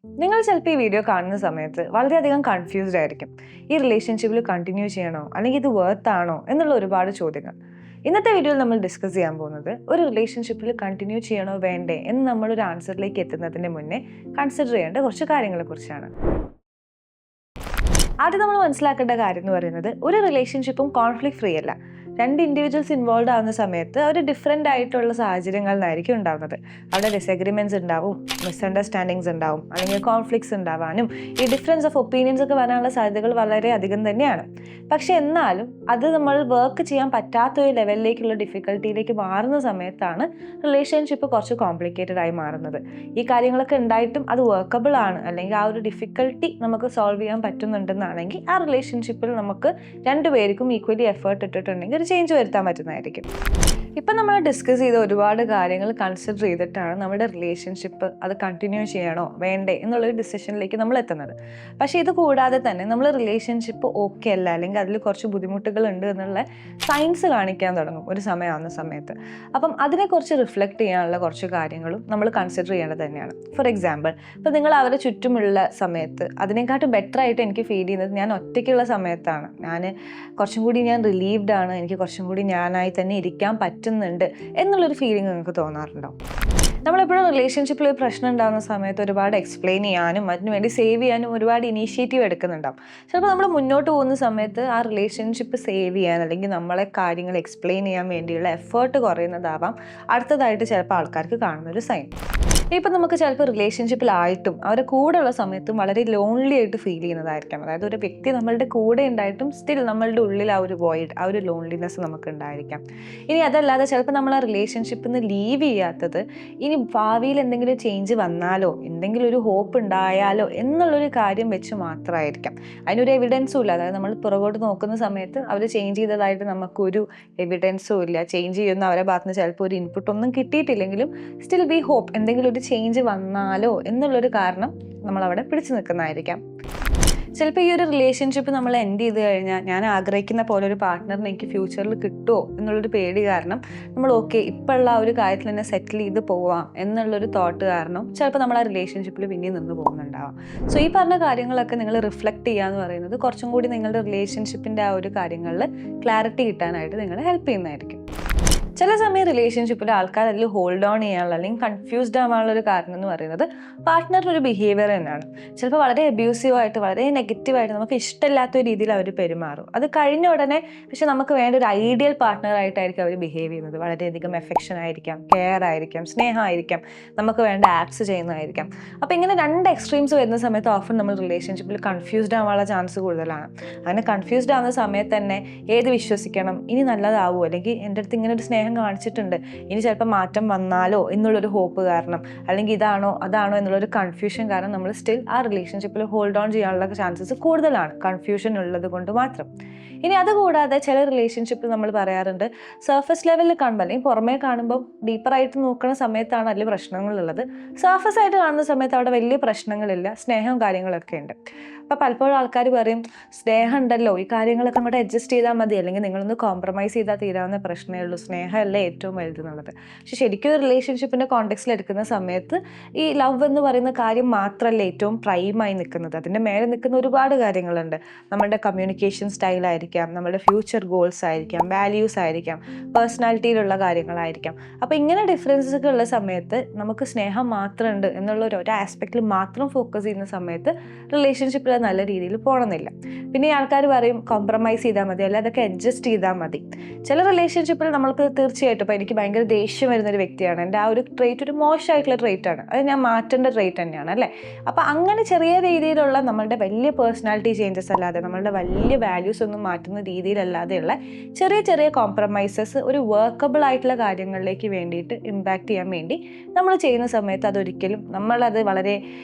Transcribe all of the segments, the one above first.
നിങ്ങൾ ചിലപ്പോൾ ഈ വീഡിയോ കാണുന്ന സമയത്ത് വളരെയധികം കൺഫ്യൂസ്ഡ് ആയിരിക്കും. ഈ റിലേഷൻഷിപ്പിൽ കണ്ടിന്യൂ ചെയ്യണോ അല്ലെങ്കിൽ ഇത് വർത്ത് ആണോ എന്നുള്ള ഒരുപാട് ചോദ്യങ്ങൾ. ഇന്നത്തെ വീഡിയോയിൽ നമ്മൾ ഡിസ്കസ് ചെയ്യാൻ പോകുന്നത് ഒരു റിലേഷൻഷിപ്പിൽ കണ്ടിന്യൂ ചെയ്യണോ വേണ്ടേ എന്ന് നമ്മളൊരു ആൻസറിലേക്ക് എത്തുന്നതിന് മുന്നേ കൺസിഡർ ചെയ്യേണ്ട കുറച്ച് കാര്യങ്ങളെക്കുറിച്ചാണ്. ആദ്യം നമ്മൾ മനസ്സിലാക്കേണ്ട കാര്യം എന്ന് പറയുന്നത്, ഒരു റിലേഷൻഷിപ്പും കോൺഫ്ലിക്റ്റ് ഫ്രീ അല്ല. രണ്ട് ഇൻഡിവിജ്വൽസ് ഇൻവോൾവ് ആവുന്ന സമയത്ത് അവർ ഡിഫറെൻ്റ് ആയിട്ടുള്ള സാഹചര്യങ്ങളിലായിരിക്കും ഉണ്ടാകുന്നത്. അവിടെ ഡിസഗ്രിമെൻറ്റ്സ് ഉണ്ടാവും, മിസ്അണ്ടർസ്റ്റാൻഡിങ്സ് ഉണ്ടാവും, അല്ലെങ്കിൽ കോൺഫ്ലിക്ട്സ് ഉണ്ടാവാനും ഈ ഡിഫറൻസ് ഓഫ് ഒപ്പീനിയൻസ് ഒക്കെ വരാനുള്ള സാധ്യതകൾ വളരെ അധികം തന്നെയാണ്. പക്ഷെ എന്നാലും അത് നമ്മൾ വർക്ക് ചെയ്യാൻ പറ്റാത്ത ഒരു ലെവലിലേക്കുള്ള ഡിഫിക്കൽട്ടിയിലേക്ക് മാറുന്ന സമയത്താണ് റിലേഷൻഷിപ്പ് കുറച്ച് കോംപ്ലിക്കേറ്റഡ് ആയി മാറുന്നത്. ഈ കാര്യങ്ങളൊക്കെ ഉണ്ടായിട്ടും അത് വർക്കബിൾ ആണ്, അല്ലെങ്കിൽ ആ ഒരു ഡിഫിക്കൽട്ടി നമുക്ക് സോൾവ് ചെയ്യാൻ പറ്റുന്നുണ്ടെന്നാണെങ്കിൽ ആ റിലേഷൻഷിപ്പിൽ നമുക്ക് രണ്ടുപേർക്കും ഈക്വലി എഫേർട്ട് ഇട്ടിട്ടുണ്ടെങ്കിൽ ഒരു ചേഞ്ച് വരുത്താൻ പറ്റുന്നതായിരിക്കും. ഇപ്പം നമ്മൾ ഡിസ്കസ് ചെയ്ത ഒരുപാട് കാര്യങ്ങൾ കൺസിഡർ ചെയ്തിട്ടാണ് നമ്മുടെ റിലേഷൻഷിപ്പ് അത് കണ്ടിന്യൂ ചെയ്യണോ വേണ്ടേ എന്നുള്ളൊരു ഡിസിഷനിലേക്ക് നമ്മൾ എത്തുന്നത്. പക്ഷേ ഇത് കൂടാതെ തന്നെ നമ്മൾ റിലേഷൻഷിപ്പ് ഓക്കെ അല്ല, അല്ലെങ്കിൽ അതിൽ കുറച്ച് ബുദ്ധിമുട്ടുകളുണ്ട് എന്നുള്ള സയൻസ് കാണിക്കാൻ തുടങ്ങും ഒരു സമയമാകുന്ന സമയത്ത്. അപ്പം അതിനെക്കുറിച്ച് റിഫ്ലക്റ്റ് ചെയ്യാനുള്ള കുറച്ച് കാര്യങ്ങളും നമ്മൾ കൺസിഡർ ചെയ്യേണ്ടത് തന്നെയാണ്. ഫോർ എക്സാമ്പിൾ, ഇപ്പം നിങ്ങൾ അവരെ ചുറ്റുമുള്ള സമയത്ത് അതിനെക്കാട്ടും ബെറ്റർ ആയിട്ട് എനിക്ക് ഫീൽ ചെയ്യുന്നത് ഞാൻ ഒറ്റയ്ക്കുള്ള സമയത്താണ്. കുറച്ചും കൂടി ഞാൻ റിലീവ്ഡ് ആണ്, എനിക്ക് കുറച്ചും കൂടി ഞാനായി തന്നെ ഇരിക്കാൻ പറ്റുന്നുണ്ട് എന്നുള്ളൊരു ഫീലിംഗ് നിങ്ങൾക്ക് തോന്നാറുണ്ടോ? നമ്മളെപ്പോഴും റിലേഷൻഷിപ്പിൽ ഒരു പ്രശ്നം ഉണ്ടാകുന്ന സമയത്ത് ഒരുപാട് എക്സ്പ്ലെയിൻ ചെയ്യാനും അതിനുവേണ്ടി സേവ് ചെയ്യാനും ഒരുപാട് ഇനീഷ്യേറ്റീവ് എടുക്കുന്നുണ്ടാവും. ചിലപ്പോൾ നമ്മൾ മുന്നോട്ട് പോകുന്ന സമയത്ത് ആ റിലേഷൻഷിപ്പ് സേവ് ചെയ്യാൻ അല്ലെങ്കിൽ നമ്മളെ കാര്യങ്ങൾ എക്സ്പ്ലെയിൻ ചെയ്യാൻ വേണ്ടിയുള്ള എഫേർട്ട് കുറയുന്നതാവാം അടുത്തതായിട്ട് ചിലപ്പോൾ ആൾക്കാർക്ക് കാണുന്നൊരു സൈൻ. ഇപ്പം നമുക്ക് ചിലപ്പോൾ റിലേഷൻഷിപ്പിലായിട്ടും അവരുടെ കൂടെയുള്ള സമയത്തും വളരെ ലോൺലി ആയിട്ട് ഫീൽ ചെയ്യുന്നതായിരിക്കാം. അതായത് ഒരു വ്യക്തി നമ്മളുടെ കൂടെ ഉണ്ടായിട്ടും സ്റ്റിൽ നമ്മളുടെ ഉള്ളിൽ ആ ഒരു വോയിഡ്, ആ ഒരു ലോൺലിനെസ് നമുക്ക് ഉണ്ടായിരിക്കാം. ഇനി അതല്ലാതെ ചിലപ്പോൾ നമ്മൾ ആ റിലേഷൻഷിപ്പിൽ നിന്ന് ലീവ് ചെയ്യാത്തത് ഇനി ഭാവിയിൽ എന്തെങ്കിലും ചേഞ്ച് വന്നാലോ എന്തെങ്കിലും ഒരു ഹോപ്പ് ഉണ്ടായാലോ എന്നുള്ളൊരു കാര്യം വെച്ച് മാത്രമായിരിക്കാം. അതിനൊരു എവിഡൻസും ഇല്ല. അതായത് നമ്മൾ പുറകോട്ട് നോക്കുന്ന സമയത്ത് അവർ ചേഞ്ച് ചെയ്തതായിട്ട് നമുക്കൊരു എവിഡൻസും ഇല്ല. ചേഞ്ച് ചെയ്യുന്ന അവരുടെ ഭാഗത്ത് നിന്ന് ചിലപ്പോൾ ഒരു ഇൻപുട്ടൊന്നും കിട്ടിയിട്ടില്ലെങ്കിലും സ്റ്റിൽ വി ഹോപ്പ് എന്തെങ്കിലും ഒരു ചേഞ്ച് വന്നാലോ എന്നുള്ളൊരു കാരണം നമ്മളവിടെ പിടിച്ചു നിൽക്കുന്നതായിരിക്കാം. ചിലപ്പോൾ ഈ ഒരു റിലേഷൻഷിപ്പ് നമ്മൾ എൻഡ് ചെയ്ത് കഴിഞ്ഞാൽ ഞാൻ ആഗ്രഹിക്കുന്ന പോലെ ഒരു പാർട്ട്ണറിന് എനിക്ക് ഫ്യൂച്ചറിൽ കിട്ടുമോ എന്നുള്ളൊരു പേടി കാരണം നമ്മൾ ഓക്കെ ഇപ്പോഴുള്ള ആ ഒരു കാര്യത്തിൽ തന്നെ സെറ്റിൽ ചെയ്ത് പോവാം എന്നുള്ളൊരു തോട്ട് കാരണം ചിലപ്പോൾ നമ്മൾ ആ റിലേഷൻഷിപ്പിൽ പിന്നെയും നിന്ന് പോകുന്നുണ്ടാവാം. സോ ഈ പറഞ്ഞ കാര്യങ്ങളൊക്കെ നിങ്ങൾ റിഫ്ലക്റ്റ് ചെയ്യുക എന്ന് പറയുന്നത് കുറച്ചും കൂടി നിങ്ങളുടെ റിലേഷൻഷിപ്പിൻ്റെ ആ ഒരു കാര്യങ്ങളിൽ ക്ലാരിറ്റി കിട്ടാനായിട്ട് നിങ്ങളെ ഹെൽപ്പ് ചെയ്യുന്നതായിരിക്കും. ചില സമയം റിലേഷൻഷിപ്പിൽ ആൾക്കാർ അതിൽ ഹോൾഡ് ഓൺ ചെയ്യാനുള്ള അല്ലെങ്കിൽ കൺഫ്യൂസ്ഡ് ആവാനുള്ള ഒരു കാരണം എന്ന് പറയുന്നത് പാർട്ട്ണറിൻ്റെ ഒരു ബിഹേവിയർ തന്നെയാണ്. ചിലപ്പോൾ വളരെ അബ്യൂസീവായിട്ട് വളരെ നെഗറ്റീവായിട്ട് നമുക്ക് ഇഷ്ടമില്ലാത്ത രീതിയിൽ അവർ പെരുമാറും. അത് കഴിഞ്ഞ ഉടനെ പക്ഷെ നമുക്ക് വേണ്ട ഒരു ഐഡിയൽ പാർട്ട്ണറായിട്ടായിരിക്കും അവർ ബിഹേവ് ചെയ്യുന്നത്. വളരെയധികം എഫെക്ഷൻ ആയിരിക്കാം, കെയർ ആയിരിക്കാം, സ്നേഹമായിരിക്കാം, നമുക്ക് വേണ്ട ആക്ട്സ് ചെയ്യുന്നതായിരിക്കാം. അപ്പോൾ ഇങ്ങനെ രണ്ട് എക്സ്ട്രീംസ് വരുന്ന സമയത്ത് ഓഫൺ നമ്മൾ റിലേഷൻഷിപ്പിൽ കൺഫ്യൂസ്ഡ് ആവാനുള്ള ചാൻസ് കൂടുതലാണ്. അങ്ങനെ കൺഫ്യൂസ്ഡ് ആവുന്ന സമയത്ത് തന്നെ ഏത് വിശ്വസിക്കണം, ഇനി നല്ലതാവുമോ, അല്ലെങ്കിൽ എൻ്റെ അടുത്ത് ഇങ്ങനെ ഒരു സ്നേഹം കാണിച്ചിട്ടുണ്ട് ഇനി ചിലപ്പോൾ മാറ്റം വന്നാലോ എന്നുള്ളൊരു ഹോപ്പ് കാരണം, അല്ലെങ്കിൽ ഇതാണോ അതാണോ എന്നുള്ളൊരു കൺഫ്യൂഷൻ കാരണം നമ്മൾ സ്റ്റിൽ ആ റിലേഷൻഷിപ്പിൽ ഹോൾഡ് ഓൺ ചെയ്യാനുള്ള ചാൻസസ് കൂടുതലാണ്, കൺഫ്യൂഷൻ ഉള്ളത് കൊണ്ട് മാത്രം. ഇനി അതുകൂടാതെ ചില റിലേഷൻഷിപ്പിൽ നമ്മൾ പറയാറുണ്ട് സർഫസ് ലെവലിൽ കാണുമ്പോൾ അല്ലെങ്കിൽ പുറമേ കാണുമ്പോൾ ഡീപ്പറായിട്ട് നോക്കുന്ന സമയത്താണ് വലിയ പ്രശ്നങ്ങളുള്ളത്. സർഫസ് ആയിട്ട് കാണുന്ന സമയത്ത് അവിടെ വലിയ പ്രശ്നങ്ങളില്ല, സ്നേഹവും കാര്യങ്ങളൊക്കെ ഉണ്ട്. അപ്പോൾ പലപ്പോഴും ആൾക്കാർ പറയും സ്നേഹം ഉണ്ടല്ലോ, ഈ കാര്യങ്ങളൊക്കെ അങ്ങോട്ട് അഡ്ജസ്റ്റ് ചെയ്താൽ മതി, അല്ലെങ്കിൽ നിങ്ങളൊന്ന് കോംപ്രമൈസ് ചെയ്താൽ തീരാവുന്ന പ്രശ്നമേ ഉള്ളൂ, സ്നേഹമല്ലേ ഏറ്റവും വലുതെന്നുള്ളത്. പക്ഷെ ശരിക്കും ഒരു റിലേഷൻഷിപ്പിൻ്റെ കോണ്ടെക്സ്റ്റിൽ എടുക്കുന്ന സമയത്ത് ഈ ലവ് എന്ന് പറയുന്ന കാര്യം മാത്രമല്ല ഏറ്റവും പ്രൈമായി നിൽക്കുന്നത്. അതിൻ്റെ മേലെ നിൽക്കുന്ന ഒരുപാട് കാര്യങ്ങളുണ്ട്. നമ്മുടെ കമ്മ്യൂണിക്കേഷൻ സ്റ്റൈലായിരിക്കും, നമ്മുടെ ഫ്യൂച്ചർ ഗോൾസ് ആയിരിക്കാം, വാല്യൂസ് ആയിരിക്കാം, പേഴ്സണാലിറ്റിയിലുള്ള കാര്യങ്ങളായിരിക്കാം. അപ്പോൾ ഇങ്ങനെ ഡിഫറൻസസ് ഒക്കെ ഉള്ള സമയത്ത് നമുക്ക് സ്നേഹം മാത്രമുണ്ട് എന്നുള്ള ഒരു ആസ്പെക്റ്റിൽ മാത്രം ഫോക്കസ് ചെയ്യുന്ന സമയത്ത് റിലേഷൻഷിപ്പിൽ നല്ല രീതിയിൽ പോകണമെന്നില്ല. പിന്നെ ഈ ആൾക്കാർ പറയും കോംപ്രമൈസ് ചെയ്താൽ മതി, അല്ല അതൊക്കെ അഡ്ജസ്റ്റ് ചെയ്താൽ മതി. ചില റിലേഷൻഷിപ്പിൽ നമ്മൾക്ക് തീർച്ചയായിട്ടും ഇപ്പോൾ എനിക്ക് ഭയങ്കര ദേഷ്യം വരുന്നൊരു വ്യക്തിയാണ്, എൻ്റെ ആ ഒരു ട്രേറ്റ് ഒരു മോശമായിട്ടുള്ള ട്രേറ്റാണ്, അത് ഞാൻ മാറ്റേണ്ട ട്രേറ്റ് തന്നെയാണ് അല്ലേ. അപ്പോൾ അങ്ങനെ ചെറിയ രീതിയിലുള്ള നമ്മളുടെ വലിയ പേഴ്സണാലിറ്റി ചേഞ്ചസ് അല്ലാതെ നമ്മളുടെ വലിയ വാല്യൂസ് ഒന്നും മാറ്റുന്ന രീതിയിലല്ലാതെയുള്ള ചെറിയ ചെറിയ കോംപ്രമൈസസ് ഒരു വർക്കബിൾ ആയിട്ടുള്ള കാര്യങ്ങളിലേക്ക് വേണ്ടിയിട്ട് ഇമ്പാക്റ്റ് ചെയ്യാൻ വേണ്ടി നമ്മൾ ചെയ്യുന്ന സമയത്ത് അതൊരിക്കലും നമ്മളത് വളരെ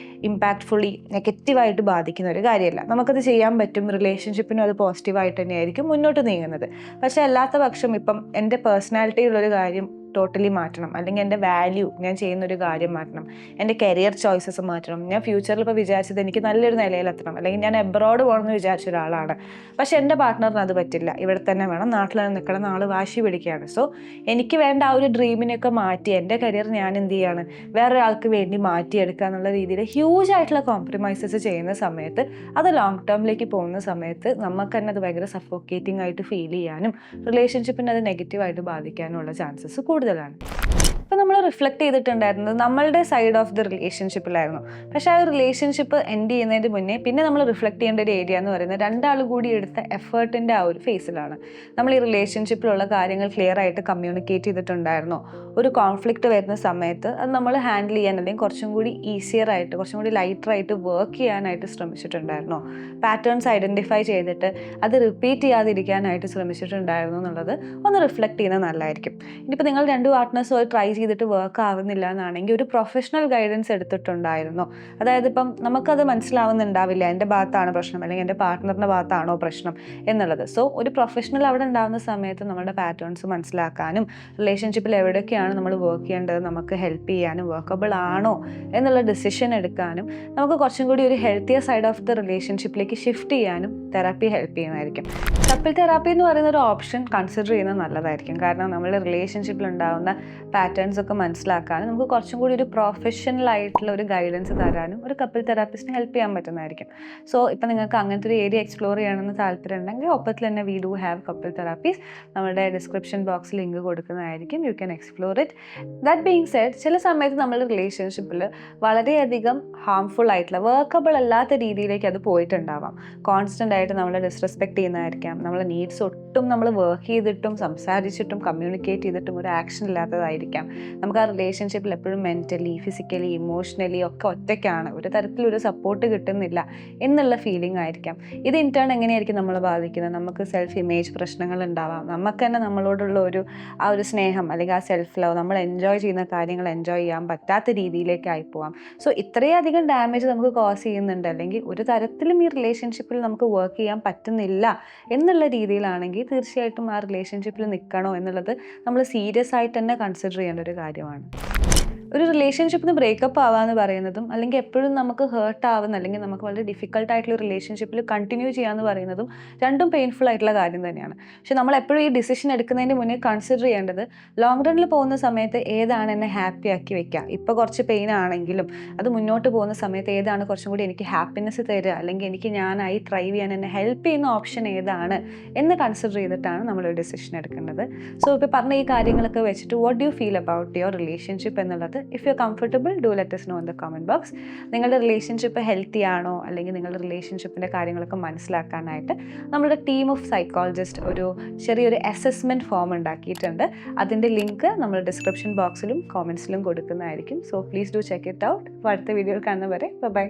ഇമ്പാക്റ്റ്ഫുള്ളി നെഗറ്റീവായിട്ട് ബാധിക്കുന്ന ഒരു കാര്യമല്ല. നമുക്കത് ചെയ്യാൻ പറ്റും, റിലേഷൻഷിപ്പിനും അത് പോസിറ്റീവായിട്ട് തന്നെയായിരിക്കും മുന്നോട്ട് നീങ്ങുന്നത്. പക്ഷേ അല്ലാത്ത പക്ഷം ഇപ്പം എൻ്റെ പേഴ്സണാലിറ്റിയിലുള്ളൊരു കാര്യം ടോട്ടലി മാറ്റണം, അല്ലെങ്കിൽ എൻ്റെ വാല്യൂ, ഞാൻ ചെയ്യുന്നൊരു കാര്യം മാറ്റണം, എൻ്റെ കരിയർ ചോയ്സസ് മാറ്റണം, ഞാൻ ഫ്യൂച്ചറിൽ ഇപ്പോൾ വിചാരിച്ചത് എനിക്ക് നല്ലൊരു നിലയിലെത്തണം, അല്ലെങ്കിൽ ഞാൻ എബ്രോഡ് പോകണമെന്ന് വിചാരിച്ച ഒരാളാണ്, പക്ഷേ എൻ്റെ പാർട്ട്ണറിന് അത് പറ്റില്ല, ഇവിടെ തന്നെ വേണം, നാട്ടിൽ തന്നെ നിൽക്കണം, നാൾ വാശി പിടിക്കുകയാണ്. സോ എനിക്ക് വേണ്ട ആ ഒരു ഡ്രീമിനൊക്കെ മാറ്റി എൻ്റെ കരിയർ ഞാൻ എന്ത് ചെയ്യാണ് വേറൊരാൾക്ക് വേണ്ടി മാറ്റിയെടുക്കുക എന്നുള്ള രീതിയിൽ ഹ്യൂജ് ആയിട്ടുള്ള കോംപ്രമൈസസ് ചെയ്യുന്ന സമയത്ത് അത് ലോങ് ടേമിലേക്ക് പോകുന്ന സമയത്ത് നമുക്ക് തന്നെ അത് ഭയങ്കര സഫോക്കേറ്റിംഗ് ആയിട്ട് ഫീൽ ചെയ്യാനും റിലേഷൻഷിപ്പിനെ അത് നെഗറ്റീവായിട്ട് ബാധിക്കാനുള്ള ചാൻസസ് കൂടുതലാണ്. അപ്പോൾ നമ്മൾ റിഫ്ലക്റ്റ് ചെയ്തിട്ടുണ്ടായിരുന്നത് നമ്മളുടെ സൈഡ് ഓഫ് ദി റിലേഷൻഷിപ്പിലായിരുന്നു. പക്ഷേ ആ ഒരു റിലേഷൻഷിപ്പ് എൻഡ് ചെയ്യുന്നതിന് മുന്നേ പിന്നെ നമ്മൾ റിഫ്ലക്റ്റ് ചെയ്യേണ്ട ഒരു ഏരിയ എന്ന് പറയുന്നത് രണ്ടാൾ കൂടി എടുത്ത എഫേർട്ടിൻ്റെ ആ ഒരു ഫേസിലാണ്. നമ്മൾ ഈ റിലേഷൻഷിപ്പിലുള്ള കാര്യങ്ങൾ ക്ലിയർ ആയിട്ട് കമ്മ്യൂണിക്കേറ്റ് ചെയ്തിട്ടുണ്ടായിരുന്നോ? ഒരു കോൺഫ്ലിക്റ്റ് വരുന്ന സമയത്ത് അത് നമ്മൾ ഹാൻഡിൽ ചെയ്യാൻ അല്ലെങ്കിൽ കുറച്ചും കൂടി ഈസിയർ ആയിട്ട്, കുറച്ചും കൂടി ലൈറ്ററായിട്ട് വർക്ക് ചെയ്യാനായിട്ട് ശ്രമിച്ചിട്ടുണ്ടായിരുന്നോ? പാറ്റേൺസ് ഐഡൻറ്റിഫൈ ചെയ്തിട്ട് അത് റിപ്പീറ്റ് ചെയ്യാതിരിക്കാനായിട്ട് ശ്രമിച്ചിട്ടുണ്ടായിരുന്നു എന്നുള്ളത് ഒന്ന് റിഫ്ലക്റ്റ് ചെയ്യുന്നത് നല്ലതായിരിക്കും. ഇനിയിപ്പോൾ നിങ്ങൾ രണ്ട് പാർട്ട്നേഴ്സ് ട്രൈ ചെയ്തിട്ട് വർക്ക് ആവുന്നില്ല എന്നാണെങ്കിൽ ഒരു പ്രൊഫഷണൽ ഗൈഡൻസ് എടുത്തിട്ടുണ്ടായിരുന്നോ? അതായത് ഇപ്പം നമുക്കത് മനസ്സിലാവുന്നുണ്ടാവില്ല എൻ്റെ ഭാഗത്താണ് പ്രശ്നം അല്ലെങ്കിൽ എൻ്റെ പാർട്ട്ണറിൻ്റെ ഭാഗത്താണോ പ്രശ്നം എന്നുള്ളത്. സോ ഒരു പ്രൊഫഷണൽ അവിടെ ഉണ്ടാകുന്ന സമയത്ത് നമ്മുടെ പാറ്റേൺസ് മനസ്സിലാക്കാനും റിലേഷൻഷിപ്പിൽ എവിടെയൊക്കെയാണ് നമ്മൾ വർക്ക് ചെയ്യേണ്ടത് നമുക്ക് ഹെൽപ്പ് ചെയ്യാനും വർക്കബിൾ ആണോ എന്നുള്ള ഡിസിഷൻ എടുക്കാനും നമുക്ക് കുറച്ചും കൂടി ഒരു ഹെൽത്തിയർ സൈഡ് ഓഫ് ദ റിലേഷൻഷിപ്പിലേക്ക് ഷിഫ്റ്റ് ചെയ്യാനും തെറാപ്പി ഹെൽപ്പ് ചെയ്യുന്നതായിരിക്കും. കപ്പിൾ തെറാപ്പി എന്ന് പറയുന്ന ഒരു ഓപ്ഷൻ കൺസിഡർ ചെയ്യുന്നത് നല്ലതായിരിക്കും. കാരണം നമ്മൾ റിലേഷൻഷിപ്പിൽ ഉണ്ടാകുന്ന പാറ്റേൺസ് ഒക്കെ മനസ്സിലാക്കാനും നമുക്ക് കുറച്ചും കൂടി ഒരു പ്രൊഫഷണൽ ആയിട്ടുള്ള ഒരു ഗൈഡൻസ് തരാനും ഒരു കപ്പിൾ തെറാപ്പിസ്റ്റിനെ ഹെൽപ്പ് ചെയ്യാൻ പറ്റുന്നതായിരിക്കും. സോ ഇപ്പം നിങ്ങൾക്ക് അങ്ങനത്തെ ഒരു ഏരിയ എക്സ്പ്ലോർ ചെയ്യണമെന്ന് താല്പര്യം ഉണ്ടെങ്കിൽ ഒപ്പത്തിൽ തന്നെ we do have couple therapies. നമ്മുടെ ഡിസ്ക്രിപ്ഷൻ ബോക്സിൽ ലിങ്ക് കൊടുക്കുന്നതായിരിക്കും. You can explore it. That being said, ചില സമയത്ത് നമ്മൾ റിലേഷൻഷിപ്പിൽ വളരെയധികം ഹാംഫുൾ ആയിട്ടുള്ള വർക്കബിൾ അല്ലാത്ത രീതിയിലേക്ക് അത് പോയിട്ടുണ്ടാവാം. കോൺസ്റ്റൻ്റ് ആയിട്ട് നമ്മൾ ഡിസ്റെസ്പെക്ട് ചെയ്യുന്നതായിരിക്കാം. നമ്മളെ നീഡ്സ് ഒട്ടും നമ്മൾ വർക്ക് ചെയ്തിട്ടും സംസാരിച്ചിട്ടും കമ്മ്യൂണിക്കേറ്റ് ചെയ്തിട്ടും ഒരു ആക്ഷൻ ഇല്ലാത്തതായിരിക്കാം. നമുക്ക് ആ റിലേഷൻഷിപ്പിൽ എപ്പോഴും മെൻ്റലി, ഫിസിക്കലി, ഇമോഷണലി ഒക്കെ ഒറ്റയ്ക്കാണ്, ഒരു തരത്തിലൊരു സപ്പോർട്ട് കിട്ടുന്നില്ല എന്നുള്ള ഫീലിംഗ് ആയിരിക്കാം. ഇത് ഇൻറ്റേൺ എങ്ങനെയായിരിക്കും നമ്മളെ ബാധിക്കുന്നത്? നമുക്ക് സെൽഫ് ഇമേജ് പ്രശ്നങ്ങൾ ഉണ്ടാവാം. നമുക്ക് തന്നെ നമ്മളോടുള്ള ആ ഒരു സ്നേഹം അല്ലെങ്കിൽ ആ സെൽഫ് ലവ്, നമ്മൾ എൻജോയ് ചെയ്യുന്ന കാര്യങ്ങൾ എൻജോയ് ചെയ്യാൻ പറ്റാത്ത രീതിയിലേക്കായി പോവാം. സോ ഇത്രയധികം ഡാമേജ് നമുക്ക് കോസ് ചെയ്യുന്നുണ്ട്, അല്ലെങ്കിൽ ഒരു തരത്തിലും ഈ റിലേഷൻഷിപ്പിൽ നമുക്ക് വർക്ക് ചെയ്യാൻ പറ്റുന്നില്ല എന്നുള്ള രീതിയിലാണെങ്കിൽ തീർച്ചയായിട്ടും ആ റിലേഷൻഷിപ്പിൽ നിൽക്കണോ എന്നുള്ളത് നമ്മൾ സീരിയസ് ആയിട്ട് തന്നെ കൺസിഡർ ചെയ്യേണ്ട ഒരു കാര്യമാണ്. ഒരു റിലേഷൻഷിപ്പിന് ബ്രേക്കപ്പ് ആവാന്ന് പറയുന്നതും അല്ലെങ്കിൽ എപ്പോഴും നമുക്ക് ഹേർട്ട് ആവുന്ന അല്ലെങ്കിൽ നമുക്ക് വളരെ ഡിഫിക്കൽട്ട് ആയിട്ടുള്ള റിലേഷൻഷിപ്പിൽ കണ്ടിന്യൂ ചെയ്യാന്ന് പറയുന്നതും രണ്ടും പെയിൻഫുൾ ആയിട്ടുള്ള കാര്യം തന്നെയാണ്. പക്ഷെ നമ്മൾ എപ്പോഴും ഈ ഡിസിഷൻ എടുക്കുന്നതിന് മുന്നേ കൺസിഡർ ചെയ്യേണ്ടത് ലോങ് റണ്ണിൽ പോകുന്ന സമയത്ത് ഏതാണ് എന്നെ ഹാപ്പി ആക്കി വെക്കുക. ഇപ്പോൾ കുറച്ച് പെയിൻ ആണെങ്കിലും അത് മുന്നോട്ട് പോകുന്ന സമയത്ത് ഏതാണ് കുറച്ചും കൂടി എനിക്ക് ഹാപ്പിനെസ് തരിക, അല്ലെങ്കിൽ എനിക്ക് ഞാനായി ട്രൈവ് ചെയ്യാൻ എന്നെ ഹെൽപ്പ് ചെയ്യുന്ന ഓപ്ഷൻ ഏതാണ് എന്ന് കൺസിഡർ ചെയ്തിട്ടാണ് നമ്മളൊരു ഡിസിഷൻ എടുക്കേണ്ടത്. സോ ഇപ്പോൾ പറഞ്ഞ ഈ കാര്യങ്ങളൊക്കെ വെച്ചിട്ട് what do you feel about your relationship എന്നുള്ളത് if you are comfortable do let us know in the comment box. നിങ്ങളുടെ റിലേഷൻഷിപ്പ് ഹെൽത്തി ആണോ അല്ലെങ്കിൽ നിങ്ങളുടെ റിലേഷൻഷിപ്പിൻ്റെ കാര്യങ്ങളൊക്കെ മനസ്സിലാക്കാനായിട്ട് നമ്മുടെ ടീം ഓഫ് സൈക്കോളജിസ്റ്റ് ഒരു ചെറിയൊരു അസസ്മെൻറ്റ് ഫോം ഉണ്ടാക്കിയിട്ടുണ്ട്. അതിൻ്റെ ലിങ്ക് നമ്മൾ ഡിസ്ക്രിപ്ഷൻ ബോക്സിലും കോമെൻറ്റ്സിലും കൊടുക്കുന്നതായിരിക്കും. So please do check it out. അടുത്ത വീഡിയോയിൽ കാണുന്നവരെ ബൈ.